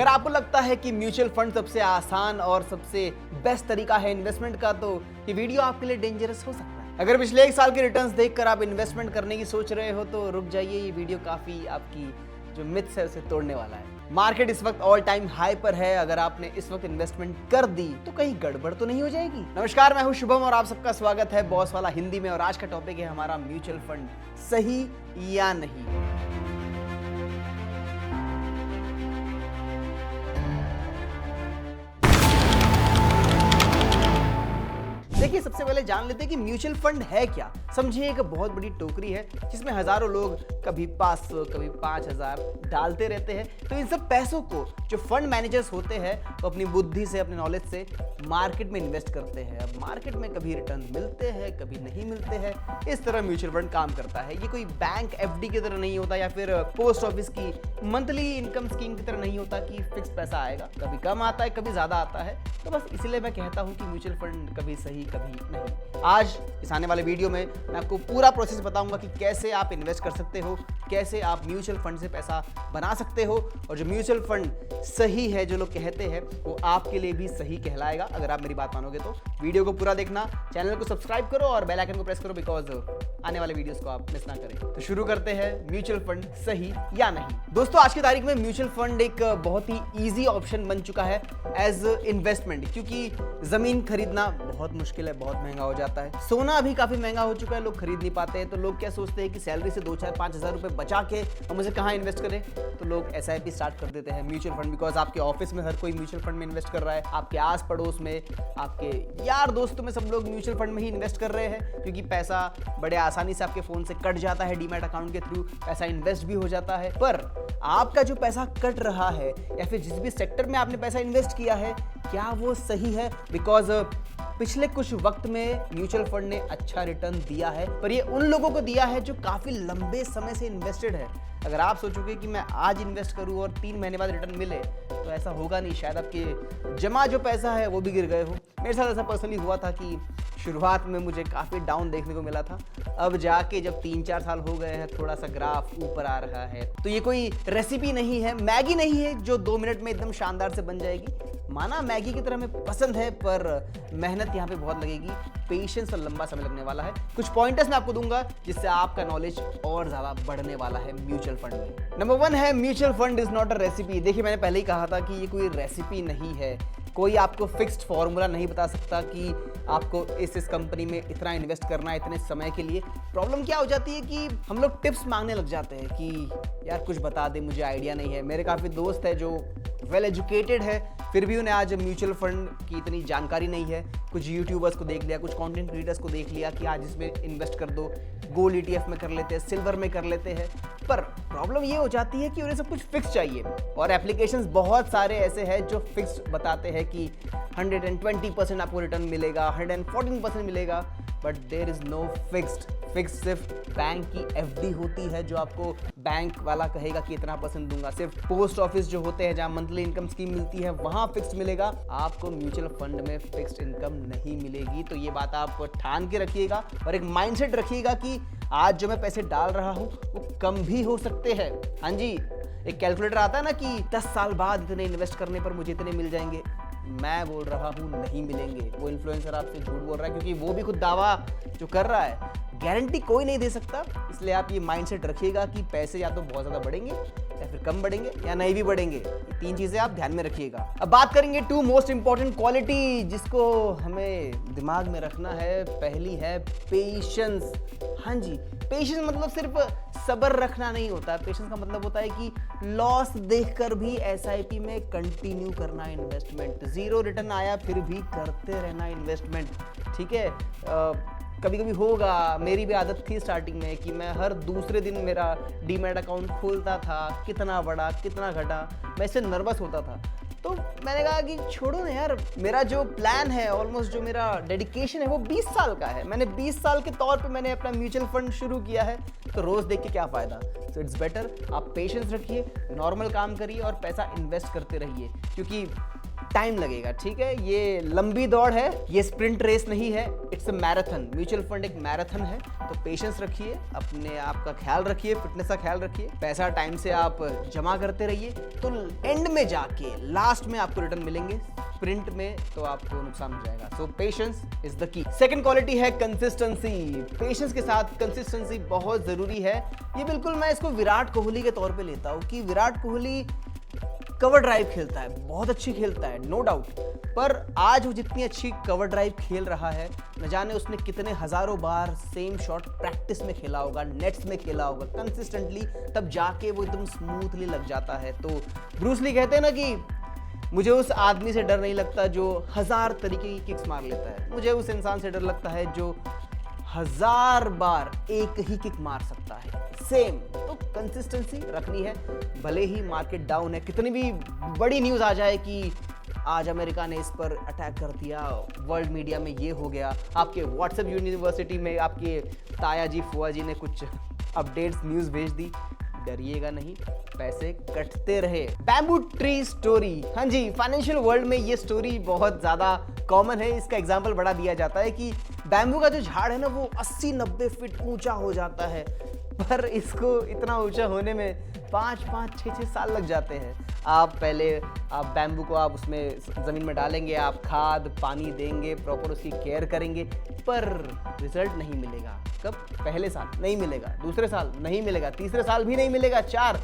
अगर आपको लगता है कि म्यूचुअल फंड सबसे आसान और सबसे बेस्ट तरीका है इन्वेस्टमेंट का, तो ये वीडियो आपके लिए डेंजरस हो सकता है। अगर पिछले 1 साल के रिटर्न्स देखकर आप इन्वेस्टमेंट करने की सोच रहे हो तो रुक जाइए, ये वीडियो काफी आपकी जो मिथ्स है उसे तोड़ने वाला है। मार्केट इस वक्त ऑल टाइम हाई पर है। अगर आपने इस वक्त इन्वेस्टमेंट कर दी तो कहीं गड़बड़ तो नहीं हो जाएगी। नमस्कार, मैं हूं शुभम और आप सबका स्वागत है बॉस वाला हिंदी में। और आज का टॉपिक है हमारा म्यूचुअल फंड सही या नहीं। देखिए, सबसे पहले जान लेते हैं कि म्यूचुअल फंड है क्या। समझिए एक बहुत बड़ी टोकरी है जिसमें हजारों लोग कभी 500 कभी 5000 डालते रहते हैं। तो इन सब पैसों को जो फंड मैनेजर्स होते हैं वो अपनी बुद्धि से, अपने नॉलेज से मार्केट में इन्वेस्ट करते हैं। अब मार्केट में कभी रिटर्न मिलते हैं, कभी नहीं मिलते हैं। इस तरह म्यूचुअल फंड काम करता है। ये कोई बैंक एफडी की तरह नहीं होता या फिर पोस्ट ऑफिस की मंथली इनकम स्कीम की तरह नहीं होता कि फिक्स पैसा आएगा, कभी कम आता है, कभी ज्यादा आता है। तो बस इसलिए मैं कहता हूं कि म्यूचुअल फंड कभी सही कभी नहीं। आज इस आने वाले वीडियो में मैं आपको पूरा प्रोसेस बताऊंगा कि कैसे आप इन्वेस्ट कर सकते हो, कैसे आप म्यूचुअल फंड से पैसा बना सकते हो। और जो म्यूचुअल फंड सही है, जो लोग कहते हैं, वो आपके लिए भी सही कहलाएगा अगर आप मेरी बात मानोगे तो। वीडियो को पूरा देखना, चैनल को सब्सक्राइब करो और बेल आइकन को प्रेस करो, बिकॉज आने वाले वीडियोस को आप मिस ना करें। तो शुरू करते हैं, म्यूचुअल फंड सही या नहीं। दोस्तों, आज की तारीख में म्यूचुअल फंड एक बहुत ही ईजी ऑप्शन बन चुका है एज इन्वेस्टमेंट, क्योंकि जमीन खरीदना बहुत मुश्किल है, बहुत महंगा हो जाता है। सोना अभी काफी महंगा हो चुका है, लोग खरीद नहीं पाते हैं। तो लोग क्या सोचते हैं कि सैलरी से 2, 4, 5 हजार रुपए बचा के हम उसे कहाँ इन्वेस्ट करें, तो लोग SIP स्टार्ट कर देते हैं म्यूचुअल फंड। बिकॉज आपके ऑफिस में हर कोई म्यूचुअल फंड में इन्वेस्ट कर रहा है, आपके आस पड़ोस में, आपके यार दोस्तों में सब लोग म्यूचुअल फंड में ही इन्वेस्ट कर रहे हैं, क्योंकि पैसा बड़े आसानी से आपके फोन से कट जाता है। डीमैट अकाउंट के थ्रू पैसा इन्वेस्ट भी हो जाता है। पर आपका जो पैसा कट रहा है या फिर जिस भी सेक्टर में आपने पैसा इन्वेस्ट किया है, क्या वो सही है? बिकॉज पिछले कुछ वक्त में म्यूचुअल फंड ने अच्छा रिटर्न दिया है, पर ये उन लोगों को दिया है जो काफी लंबे समय से इन्वेस्टेड है। अगर आप सोचोगे कि मैं आज इन्वेस्ट करूं और 3 महीने बाद रिटर्न मिले, तो ऐसा होगा नहीं। शायद आपके जमा जो पैसा है वो भी गिर गए हो। मेरे साथ ऐसा पर्सनली हुआ था कि शुरुआत में मुझे काफ़ी डाउन देखने को मिला था। अब जाके जब 3-4 साल हो गए हैं, थोड़ा सा ग्राफ ऊपर आ रहा है। तो ये कोई रेसिपी नहीं है, मैगी नहीं है जो 2 मिनट में एकदम शानदार से बन जाएगी। माना मैगी की तरह हमें पसंद है, पर मेहनत यहाँ पे बहुत लगेगी, पेशेंस और लंबा समय लगने वाला है। कुछ पॉइंटर्स मैं आपको दूंगा जिससे आपका नॉलेज और ज़्यादा बढ़ने वाला है म्यूचुअल फंड में। नंबर 1 है, mutual fund is not a recipe. देखिए, मैंने पहले ही कहा था कि ये कोई रेसिपी नहीं है। कोई आपको फिक्स्ड फॉर्मूला नहीं बता सकता कि आपको इस कंपनी में इतना इन्वेस्ट करना है इतने समय के लिए। प्रॉब्लम क्या हो जाती है कि हम लोग टिप्स मांगने लग जाते हैं कि यार कुछ बता दे, मुझे आइडिया नहीं है। मेरे काफ़ी दोस्त है जो वेल एजुकेटेड है, फिर भी उन्हें आज म्यूचुअल फंड की इतनी जानकारी नहीं है। कुछ यूट्यूबर्स को देख लिया, कुछ कंटेंट क्रिएटर्स को देख लिया कि आज इसमें इन्वेस्ट कर दो, गोल्ड ETF में कर लेते हैं, सिल्वर में कर लेते हैं। पर प्रॉब्लम ये हो जाती है कि उन्हें सब कुछ फिक्स चाहिए, और एप्लीकेशंस बहुत सारे ऐसे हैं जो फिक्स बताते हैं कि 120% आपको रिटर्न मिलेगा, 114% मिलेगा, but there is no fixed. Fix सिर्फ बैंक की FD होती है, जो आपको बैंक वाला कहेगा कि इतना % दूंगा। सिर्फ पोस्ट ऑफिस जो होते हैं, जहां मंथली इनकम स्कीम मिलती है, वहां फिक्स मिलेगा। आपको म्यूचुअल फंड में फिक्स्ड इनकम नहीं मिलेगी। तो ये बात आप ठान के रखिएगा और एक माइंडसेट रखिएगा कि आज जो मैं पैसे डाल रहा हूं वो कम भी हो सकते हैं। हाँ जी, एक कैलकुलेटर आता है ना कि 10 साल बाद इतने इन्वेस्ट करने पर मुझे इतने मिल जाएंगे। मैं बोल रहा हूं नहीं मिलेंगे। वो इन्फ्लुएंसर आपसे झूठ बोल रहा है, क्योंकि वो भी खुद दावा जो कर रहा है, गारंटी कोई नहीं दे सकता। इसलिए आप ये माइंडसेट रखिएगा कि पैसे या तो बहुत ज़्यादा बढ़ेंगे या फिर कम बढ़ेंगे या नहीं भी बढ़ेंगे। ये 3 चीज़ें आप ध्यान में रखिएगा। अब बात करेंगे 2 मोस्ट इंपॉर्टेंट क्वालिटी जिसको हमें दिमाग में रखना है। पहली है पेशेंस। हाँ जी, पेशेंस मतलब सिर्फ सब्र रखना नहीं होता। पेशेंस का मतलब होता है कि लॉस देखकर भी SIP में कंटिन्यू करना इन्वेस्टमेंट। 0 रिटर्न आया फिर भी करते रहना इन्वेस्टमेंट। ठीक है, कभी कभी होगा, मेरी भी आदत थी स्टार्टिंग में कि मैं हर दूसरे दिन मेरा डीमैट अकाउंट खोलता था, कितना बढ़ा कितना घटा, मैं इससे नर्वस होता था। तो मैंने कहा कि छोड़ो ना यार, मेरा जो प्लान है, ऑलमोस्ट जो मेरा डेडिकेशन है वो 20 साल का है। मैंने 20 साल के तौर पे मैंने अपना म्यूचुअल फंड शुरू किया है, तो रोज देख के क्या फायदा। सो इट्स बेटर आप पेशेंस रखिए, नॉर्मल काम करिए और पैसा इन्वेस्ट करते रहिए, क्योंकि टाइम लगेगा, ठीक है। ये लंबी दौड़ है, ये स्प्रिंट रेस नहीं है, it's a marathon. Mutual fund एक मैराथन है, तो पेशेंस रखिए, अपने आप का ख्याल रखिए, फिटनेस का ख्याल रखिए, पैसा टाइम से आप जमा करते रहिए, तो एंड में जाके लास्ट में आपको रिटर्न मिलेंगे। स्प्रिंट में तो आपको नुकसान हो जाएगा। So patience is the key. Second quality है कंसिस्टेंसी। पेशेंस के साथ कंसिस्टेंसी बहुत जरूरी है। ये बिल्कुल मैं इसको विराट कोहली के तौर पे लेता हूँ कि विराट कोहली कवर ड्राइव खेलता है, बहुत अच्छी खेलता है, नो डाउट, पर आज वो जितनी अच्छी कवर ड्राइव खेल रहा है, न जाने उसने कितने हजारों बार सेम शॉट प्रैक्टिस में खेला होगा, नेट्स में खेला होगा कंसिस्टेंटली, तब जाके वो एकदम स्मूथली लग जाता है। तो ब्रूस ली कहते हैं ना कि मुझे उस आदमी से डर नहीं लगता जो 1000 तरीके की किक्स मार लेता है, मुझे उस इंसान से डर लगता है जो 1000 बार एक ही किक मार सकता है सेम। तो कंसिस्टेंसी रखनी है, भले ही मार्केट डाउन है, कितनी भी बड़ी न्यूज़ आ जाए कि आज अमेरिका ने इस पर अटैक कर दिया, वर्ल्ड मीडिया में ये हो गया, आपके व्हाट्सएप यूनिवर्सिटी में आपके ताया जी फुआ जी ने कुछ अपडेट्स न्यूज़ भेज दी, डरिएगा नहीं, पैसे कटते रहे। बैम्बू ट्री स्टोरी, हाँ जी, फाइनेंशियल वर्ल्ड में ये स्टोरी बहुत ज़्यादा कॉमन है। इसका एग्जाम्पल बड़ा दिया जाता है कि बैम्बू का जो झाड़ है ना वो 80-90 फीट ऊंचा हो जाता है, पर इसको इतना ऊंचा होने में 5-5, 6-6 साल लग जाते हैं। आप बैम्बू को आप उसमें ज़मीन में डालेंगे, आप खाद पानी देंगे, प्रॉपर उसकी केयर करेंगे, पर रिजल्ट नहीं मिलेगा। कब? पहले साल नहीं मिलेगा, दूसरे साल नहीं मिलेगा, तीसरे साल भी नहीं मिलेगा, 4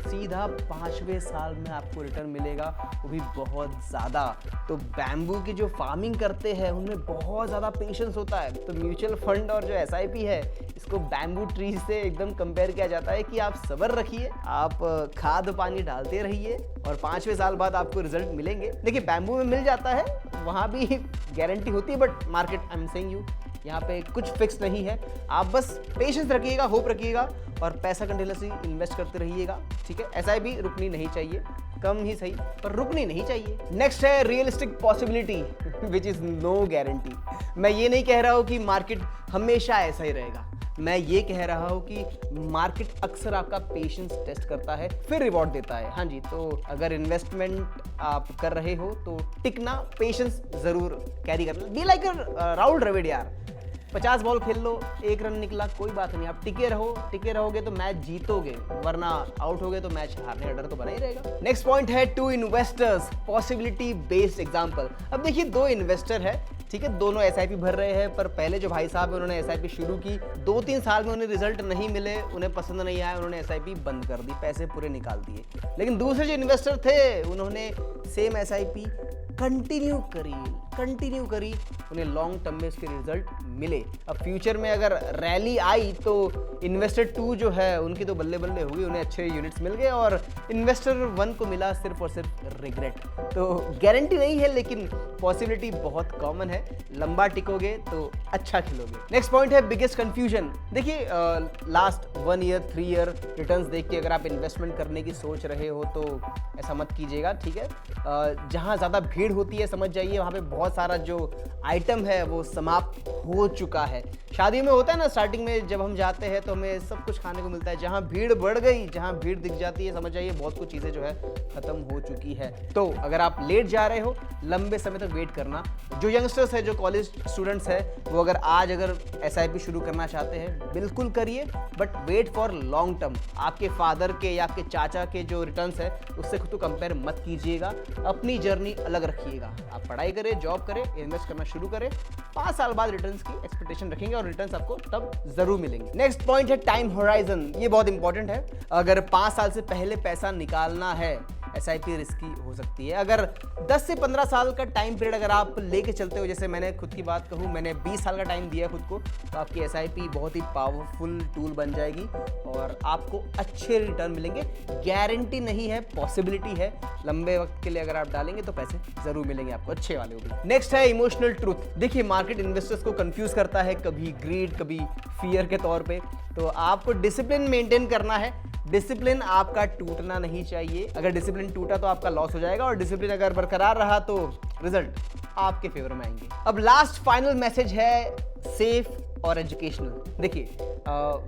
सीधा 5वें साल में आपको रिटर्न मिलेगा, वो भी बहुत ज़्यादा। तो बैम्बू की जो फार्मिंग करते हैं उनमें बहुत ज़्यादा पेशेंस होता है। तो म्यूचुअल फंड और जो SIP है इसको बैम्बू ट्री से एकदम कंपेयर किया जाता है कि आप सब्र रखिए, आप खाद पानी डालते रहिए और 5वें साल बाद आपको रिजल्ट मिलेंगे। देखिए बैम्बू में मिल जाता है, वहाँ भी गारंटी होती है, but market I am saying you यहाँ पे कुछ फिक्स नहीं है। आप बस पेशेंस रखिएगा, होप रखिएगा और पैसा कंटिन्यूअसली इन्वेस्ट करते रहिएगा, ठीक है। SIP रुकनी नहीं चाहिए, कम ही सही पर रुकनी नहीं चाहिए। नेक्स्ट है realistic possibility which is no guarantee. मैं ये नहीं कह रहा हूँ कि मार्केट हमेशा ऐसा ही रहेगा, मैं ये कह रहा हूँ कि मार्केट अक्सर आपका पेशेंस टेस्ट करता है फिर रिवॉर्ड देता है। हाँ जी, तो अगर इन्वेस्टमेंट आप कर रहे हो तो टिकना, पेशेंस जरूर कैरी करना। बी लाइक राहुल द्रविड़ यार, 50 बॉल खेल लो, 1 रन निकला, कोई बात नहीं, आप टिके रहो, टिके रहोगे तो मैच जीतोगे, वरना आउट होगे तो मैच हारने का डर तो बना ही रहेगा। नेक्स्ट पॉइंट है 2 इन्वेस्टर्स, पॉसिबिलिटी बेस्ड एग्जांपल। अब देखिए 2 इन्वेस्टर है, ठीक है, दोनों SIP भर रहे हैं, पर पहले जो भाई साहब है उन्होंने SIP शुरू की, 2-3 साल में उन्हें रिजल्ट नहीं मिले, उन्हें पसंद नहीं आया, उन्होंने SIP बंद कर दी, पैसे पूरे निकाल दिए। लेकिन दूसरे जो इन्वेस्टर थे उन्होंने सेम SIP कंटिन्यू करी, उन्हें लॉन्ग टर्म में इसके रिजल्ट मिले। अब फ्यूचर में अगर रैली आई तो इन्वेस्टर 2 जो है उनकी तो बल्ले बल्ले हुई, उन्हें अच्छे यूनिट्स मिल गए और इन्वेस्टर 1 को मिला सिर्फ और सिर्फ रिग्रेट। तो गारंटी नहीं है, लेकिन पॉसिबिलिटी बहुत कॉमन है, लंबा टिकोगे तो अच्छा खेलोगे। नेक्स्ट पॉइंट है बिगेस्ट कंफ्यूजन। देखिए लास्ट 1 ईयर 3 ईयर रिटर्न्स देख के अगर आप इन्वेस्टमेंट करने की सोच रहे हो तो ऐसा मत कीजिएगा, ठीक है। जहाँ ज़्यादा भीड़ होती है समझ जाइए वहाँ पे बहुत सारा जो आइटम है वो समाप्त हो चुका है। शादी में होता है ना, स्टार्टिंग में जब हम जाते हैं तो हमें सब कुछ खाने को मिलता है, जहाँ भीड़ बढ़ गई, जहाँ भीड़ दिख जाती है, समझ जाइए बहुत कुछ चीज़ें जो है खत्म हो चुकी है। तो अगर आप लेट जा रहे हो, लंबे समय तक वेट करना। जो यंगस्टर्स है, जो कॉलेज स्टूडेंट्स है, वो अगर SIP शुरू करना चाहते हैं बिल्कुल करिए, but wait for long term. आपके फादर के या आपके चाचा के जो रिटर्न्स है उससे खुद को कंपेयर मत कीजिएगा, अपनी जर्नी अलग रखिएगा। आप पढ़ाई करें, जॉब करें, इन्वेस्ट करना शुरू करें, 5 साल बाद रिटर्न्स की एक्सपेक्टेशन रखेंगे और रिटर्न्स आपको तब जरूर मिलेंगे। नेक्स्ट पॉइंट है टाइम होराइजन। ये बहुत इंपॉर्टेंट है। अगर 5 साल से पहले पैसा निकालना है, SIP रिस्की हो सकती है। अगर 10 से 15 साल का टाइम पीरियड अगर आप लेके चलते हो, जैसे मैंने खुद की बात कहूँ, मैंने 20 साल का टाइम दिया खुद को, तो आपकी SIP बहुत ही पावरफुल टूल बन जाएगी और आपको अच्छे रिटर्न मिलेंगे। गारंटी नहीं है, पॉसिबिलिटी है। लंबे वक्त के लिए अगर आप डालेंगे तो पैसे जरूर मिलेंगे आपको, अच्छे वाले भी। नेक्स्ट है इमोशनल ट्रूथ। देखिए मार्केट इन्वेस्टर्स को कंफ्यूज करता है, कभी ग्रीड कभी फियर के तौर पे, तो आपको डिसिप्लिन मेंटेन करना है। डिसिप्लिन आपका टूटना नहीं चाहिए। अगर डिसिप्लिन टूटा तो आपका लॉस हो जाएगा और डिसिप्लिन अगर बरकरार रहा तो रिजल्ट आपके फेवर में आएंगे। अब लास्ट फाइनल मैसेज है सेफ और एजुकेशनल। देखिए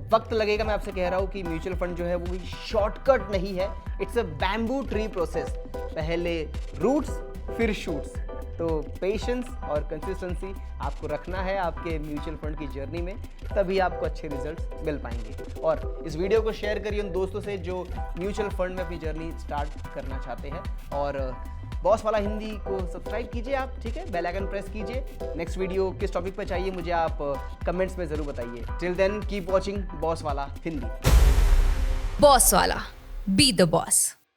वक्त लगेगा, मैं आपसे कह रहा हूं कि म्यूचुअल फंड जो है वो शॉर्टकट नहीं है, it's a bamboo tree process. पहले रूट्स, फिर शूट्स। तो पेशेंस और कंसिस्टेंसी आपको रखना है आपके म्यूचुअल फंड की जर्नी में, तभी आपको अच्छे रिजल्ट्स मिल पाएंगे। और इस वीडियो को शेयर करिए उन दोस्तों से जो म्यूचुअल फंड में अपनी जर्नी स्टार्ट करना चाहते हैं। और बॉस वाला हिंदी को सब्सक्राइब कीजिए आप, ठीक है, बेल आइकन प्रेस कीजिए। नेक्स्ट वीडियो किस टॉपिक पर चाहिए मुझे आप कमेंट्स में ज़रूर बताइए। Till then keep watching boss वाला हिंदी। बॉस वाला, बी द बॉस।